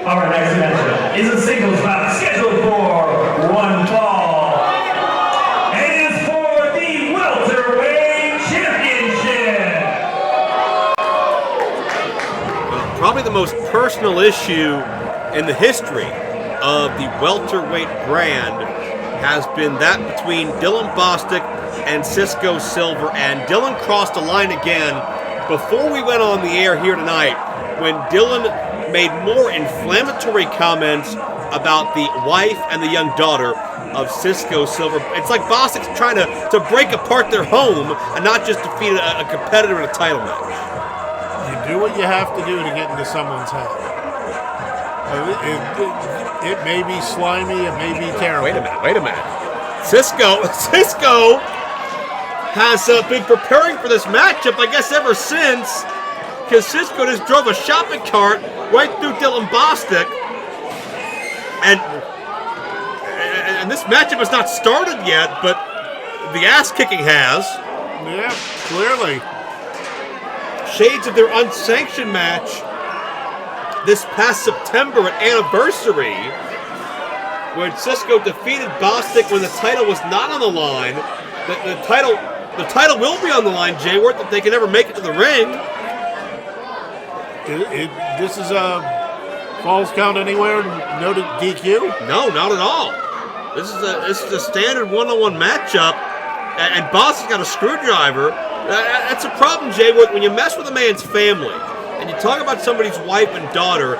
Our next matchup is a singles bout scheduled for one fall. And it is for the Welterweight Championship. Probably the most personal issue in the history of the welterweight brand has been that between Dylan Bostic and Cisco Silver, and Dylan crossed the line again before we went on the air here tonight when Dylan made more inflammatory comments about the wife and the young daughter of Cisco Silver. It's like Bostic's trying to break apart their home and not just defeat a competitor in a title match. You do what you have to do to get into someone's head. It may be slimy, it may be terrible. Wait a minute. Cisco has been preparing for this matchup, I guess, ever since, because Cisco just drove a shopping cart right through Dylan Bostic, and this matchup has not started yet, but the ass-kicking has. Yeah, clearly. Shades of their unsanctioned match this past September at Anniversary, when Cisco defeated Bostic when the title was not on the line. The title will be on the line, Jay Worth, if they can ever make it to the ring. This is a falls count anywhere, no DQ? No, not at all. This is a standard one-on-one matchup, and Bostic's got a screwdriver. That's a problem, Jay Worth, when you mess with a man's family and you talk about somebody's wife and daughter.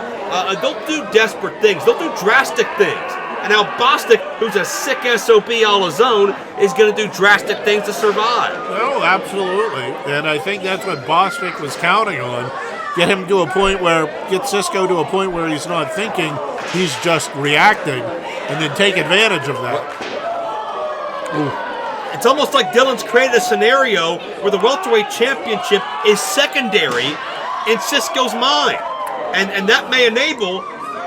They'll do desperate things. They'll do drastic things. And now Bostic, who's a sick SOB all his own, is going to do drastic things to survive. Oh, absolutely. And I think that's what Bostic was counting on. Get Cisco to a point where he's not thinking, he's just reacting, and then take advantage of that. Ooh. It's almost like Dylan's created a scenario where the Welterweight Championship is secondary in Cisco's mind. And that may enable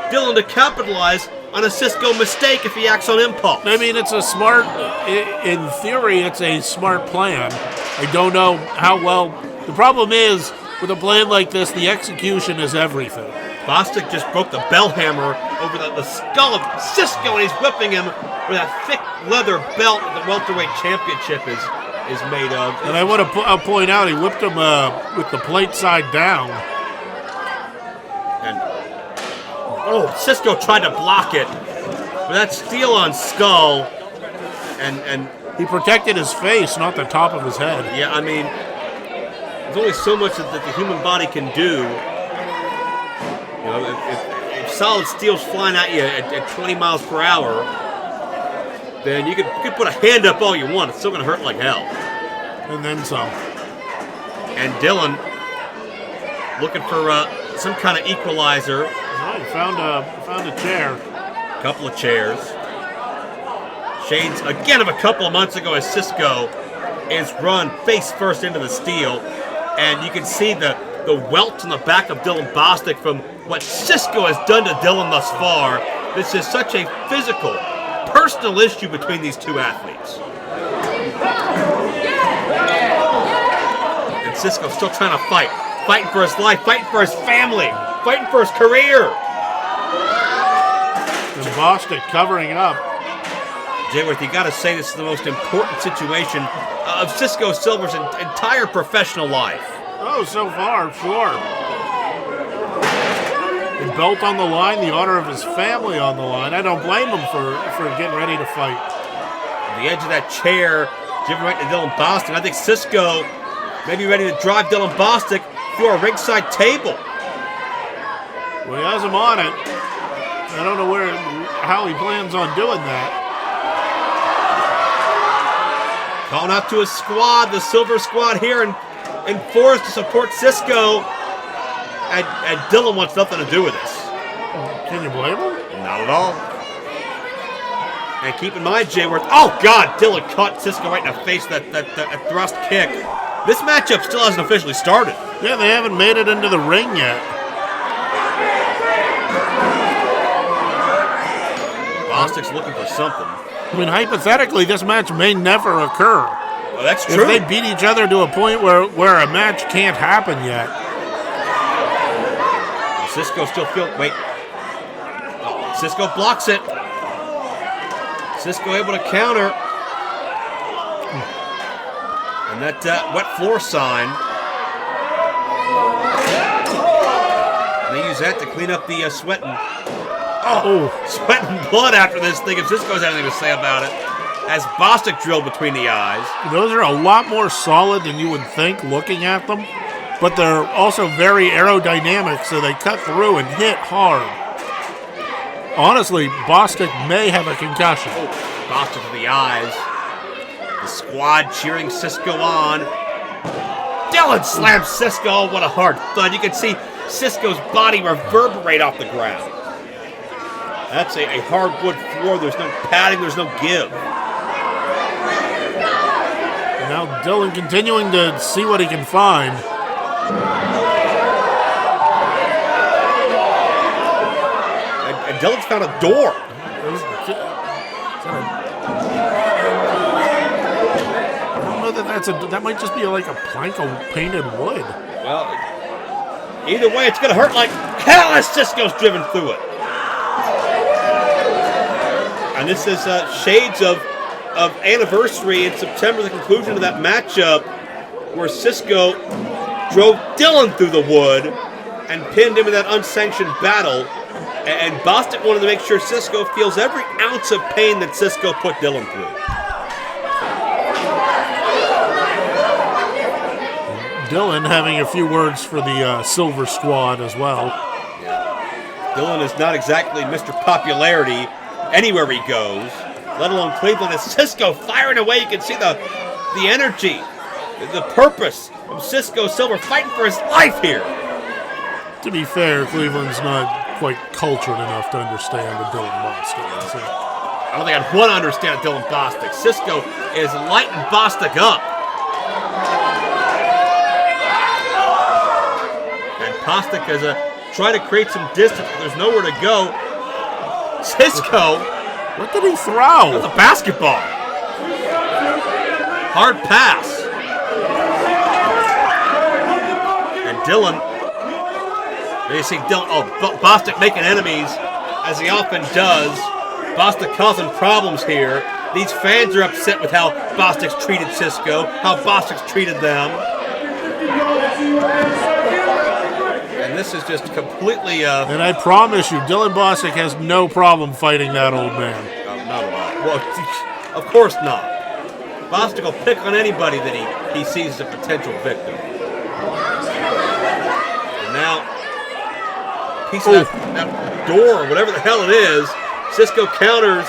Dylan to capitalize on a Cisco mistake if he acts on impulse. I mean, it's a smart, in theory, it's a smart plan. I don't know how well. The problem is, with a plan like this, the execution is everything. Bostic just broke the bell hammer over the skull of Cisco, and he's whipping him with a thick leather belt that the Welterweight Championship is made of. And I want to point out, he whipped him with the plate side down. And Cisco tried to block it, but that steel on skull, and he protected his face, not the top of his head. Yeah, I mean, there's only so much that the human body can do. You know, if solid steel's flying at you at 20 miles per hour, then you could put a hand up all you want. It's still going to hurt like hell. And then some. And Dylan looking for some kind of equalizer. Oh, he found a chair. A couple of chairs. Shades again of a couple of months ago as Cisco is run face first into the steel. And you can see the welts on the back of Dylan Bostic from what Cisco has done to Dylan thus far. This is such a physical, personal issue between these two athletes. And Cisco's still trying to fight. Fighting for his life, fighting for his family, fighting for his career. And Bostic covering up. Jayworth, you got to say this is the most important situation of Cisco Silver's entire professional life. Oh, so far, sure. The belt on the line, the honor of his family on the line. I don't blame him for getting ready to fight. On the edge of that chair, giving right to Dylan Bostic. I think Cisco may be ready to drive Dylan Bostic through a ringside table. Well, he has him on it. I don't know how he plans on doing that. Calling out to his squad, the Silver Squad here in force to support Cisco. And Dylan wants nothing to do with this. Can you blame him? Not at all. And keep in mind, Jayworth, oh God, Dylan caught Cisco right in the face with that thrust kick. This matchup still hasn't officially started. Yeah, they haven't made it into the ring yet. Bostic's looking for something. I mean, hypothetically, this match may never occur. Well, that's true. If they beat each other to a point where a match can't happen yet. Cisco still feels... Wait. Cisco blocks it. Cisco able to counter. And that wet floor sign. And they use that to clean up the sweating. Sweat and blood after this thing, if Cisco has anything to say about it. As Bostic drilled between the eyes. Those are a lot more solid than you would think looking at them, but they're also very aerodynamic, so they cut through and hit hard. Honestly, Bostic may have a concussion. Bostic to the eyes. The squad cheering Cisco on. Dillon slams Cisco. What a hard thud. You can see Cisco's body reverberate off the ground. That's a hardwood floor. There's no padding. There's no give. And now Dillon continuing to see what he can find. And Dillon's found a door. I don't know that might just be like a plank of painted wood. Well, either way, it's going to hurt like hell as Cisco's driven through it. And this is shades of anniversary in September, the conclusion of that matchup where Cisco drove Dillon through the wood and pinned him in that unsanctioned battle. And Bostic wanted to make sure Cisco feels every ounce of pain that Cisco put Dillon through. Dillon having a few words for the Silver Squad as well. Yeah. Dillon is not exactly Mr. Popularity anywhere he goes, let alone Cleveland. As Cisco firing away, you can see the energy, the purpose of Cisco Silver fighting for his life here. To be fair, Cleveland's not quite cultured enough to understand the Dillon Bostic. So. I don't think I'd want to understand Dillon Bostic. Cisco is lighting Bostic up. And Bostic is trying to create some distance, but there's nowhere to go. Cisco. What did he throw? That's a basketball. Hard pass. And Dillon. You see Dillon. Bostic making enemies, as he often does. Bostic causing problems here. These fans are upset with how Bostic's treated Cisco, how Bostic's treated them. And this is just completely... and I promise you, Dillon Bostic has no problem fighting that old man. Not at all. Well, of course not. Bostic will pick on anybody that he sees as a potential victim. And now, piece of that door, or whatever the hell it is, Cisco counters.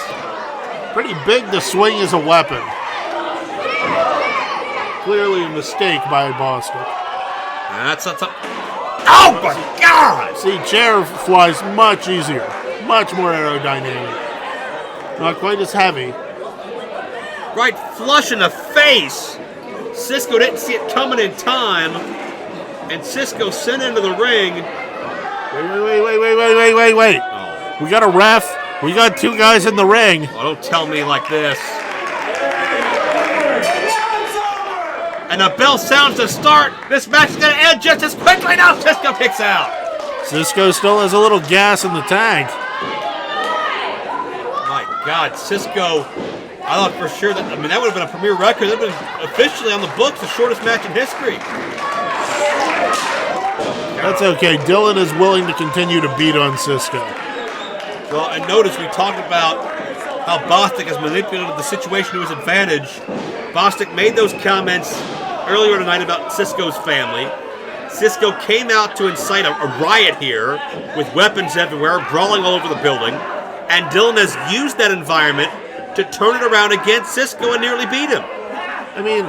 Pretty big to swing as a weapon. Clearly a mistake by Bostic. That's oh my God! See, chair flies much easier, much more aerodynamic. Not quite as heavy. Right flush in the face. Cisco didn't see it coming in time, and Cisco sent into the ring. Wait. Oh. We got a ref. We got two guys in the ring. Oh, don't tell me like this. And the bell sounds to start. This match is going to end just as quickly. Now Cisco kicks out. Cisco still has a little gas in the tank. My God, Cisco. I thought for sure that would have been a premier record. That would have been officially on the books, the shortest match in history. That's okay. Dillon is willing to continue to beat on Cisco. Well, and notice we talked about how Bostic has manipulated the situation to his advantage. Bostic made those comments earlier tonight about Cisco's family. Cisco came out to incite a riot here with weapons everywhere, brawling all over the building. And Dillon has used that environment to turn it around against Cisco and nearly beat him. I mean,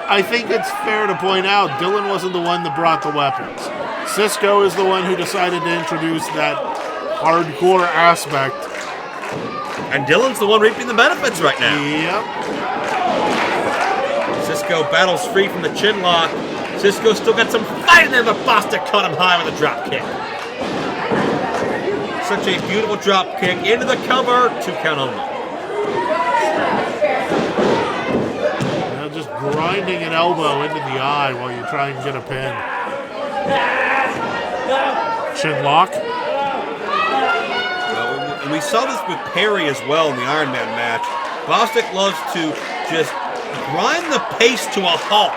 I think it's fair to point out Dillon wasn't the one that brought the weapons. Cisco is the one who decided to introduce that hardcore aspect. And Dillon's the one reaping the benefits right now. Yep. Cisco battles free from the chin lock. Cisco still got some fight in there, but Bostic caught him high with a drop kick. Such a beautiful drop kick into the cover, 2 count only. Now just grinding an elbow into the eye while you try and get a pin. Chin lock. Well, and we saw this with Perry as well in the Iron Man match, Bostic loves to just grind the pace to a halt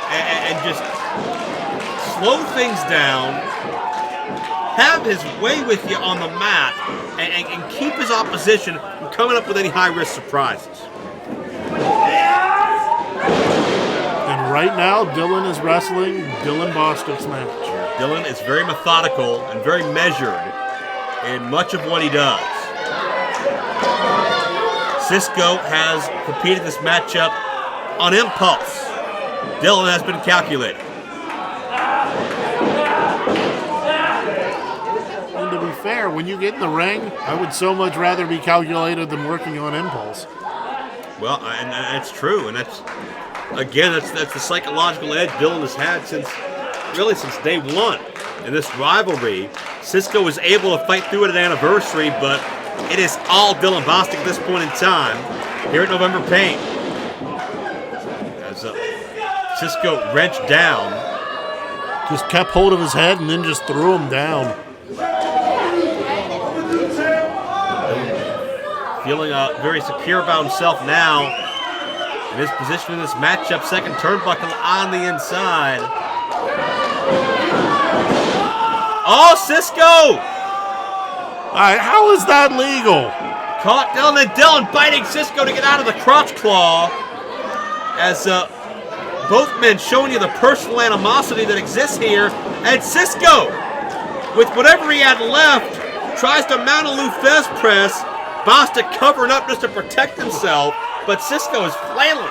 and just slow things down, have his way with you on the mat, and keep his opposition from coming up with any high-risk surprises. And right now, Dylan is wrestling Dylan Bostic's match. Dylan is very methodical and very measured in much of what he does. Cisco has competed this matchup on impulse. Dylan has been calculated. And to be fair, when you get in the ring, I would so much rather be calculated than working on impulse. Well, and that's true, and that's the psychological edge Dylan has had since day one in this rivalry. Cisco was able to fight through it at Anniversary, but it is all Dylan Bostic at this point in time here at November Pain. As Cisco wrenched down. Just kept hold of his head and then just threw him down. Feeling very secure about himself now in his position in this matchup. Second turnbuckle on the inside. Oh, Cisco! All right, how is that legal? Caught Dylan, and Dylan biting Cisco to get out of the crotch claw. As both men showing you the personal animosity that exists here. And Cisco, with whatever he had left, tries to mount a Lufez press. Bostic covering up just to protect himself, but Cisco is flailing.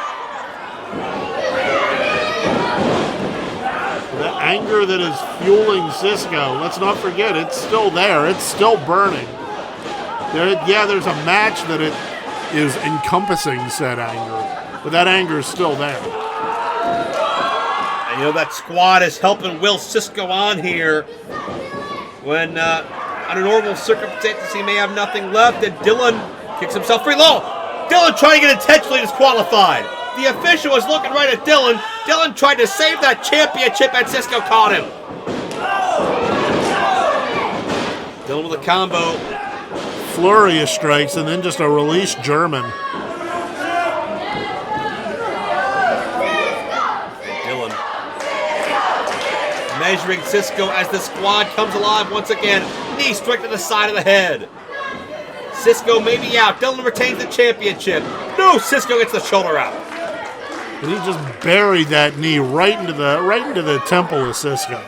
The anger that is fueling Cisco, let's not forget, it's still there. It's still burning. There's a match that it is encompassing said anger, but that anger is still there. And you know, that squad is helping will Cisco on here when under normal circumstances he may have nothing left, and Dylan kicks himself free. Low. Dylan trying to get intentionally disqualified. The official was looking right at Dylan. Dylan tried to save that championship, and Cisco caught him. Dylan with a combo. Flurry of strikes and then just a release German. Dylan measuring Cisco as the squad comes alive once again. Knee straight to the side of the head. Cisco may be out. Dylan retains the championship. No, Cisco gets the shoulder out. And he just buried that knee right into the temple of Cisco.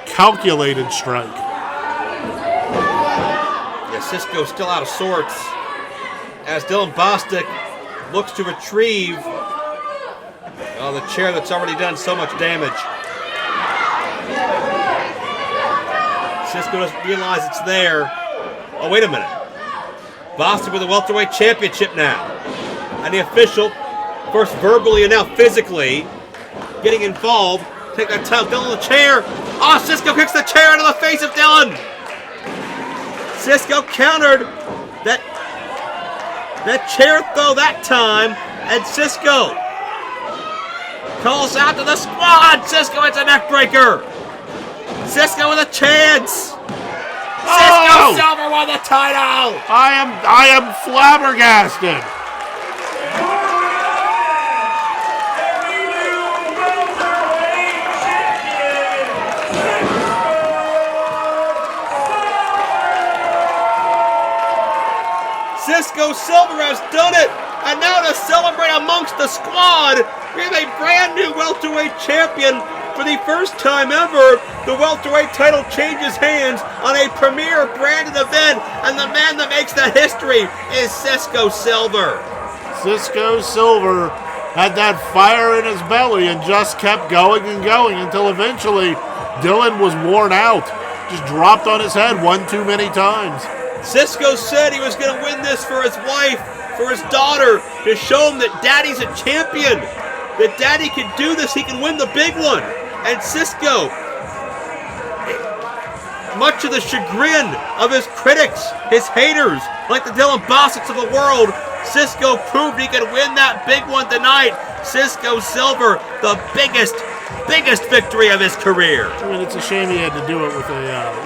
Calculated strike. Yeah, Cisco still out of sorts as Dylan Bostic looks to retrieve the chair that's already done so much damage. Cisco doesn't realize it's there. Oh, wait a minute. Bostic with the Welterweight Championship now. And the official, first verbally and now physically, getting involved. Take that title. Dylan in the chair. Oh, Cisco kicks the chair into the face of Dylan. Cisco countered that chair throw that time. And Cisco calls out to the squad. Cisco, it's a neck breaker. Cisco with a chance. Cisco Silver won the title. I am flabbergasted. Cisco Silver has done it, and now to celebrate amongst the squad, we have a brand new welterweight champion. For the first time ever, the welterweight title changes hands on a premier branded event, and the man that makes that history is Cisco Silver. Cisco Silver had that fire in his belly and just kept going and going until eventually Dylan was worn out. Just dropped on his head one too many times. Cisco said he was going to win this for his wife, for his daughter, to show him that Daddy's a champion, that Daddy can do this, he can win the big one. And Cisco, much to the chagrin of his critics, his haters, like the Dylan Bostics of the world, Cisco proved he could win that big one tonight. Cisco Silver, the biggest biggest victory of his career. I mean, it's a shame he had to do it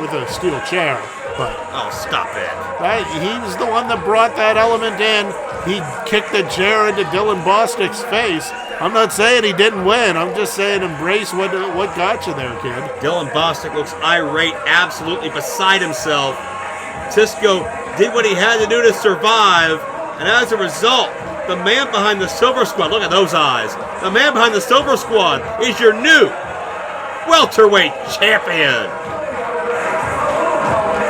with a steel chair, but Oh, stop it. right, he was the one that brought that element in. He kicked the chair into Dylan Bostic's face. I'm not saying he didn't win. I'm just saying embrace what got you there, kid. Dylan Bostic looks irate, absolutely beside himself. Cisco did what he had to do to survive, and as a result, the man behind the Silver Squad, look at those eyes, the man behind the Silver Squad is your new welterweight champion.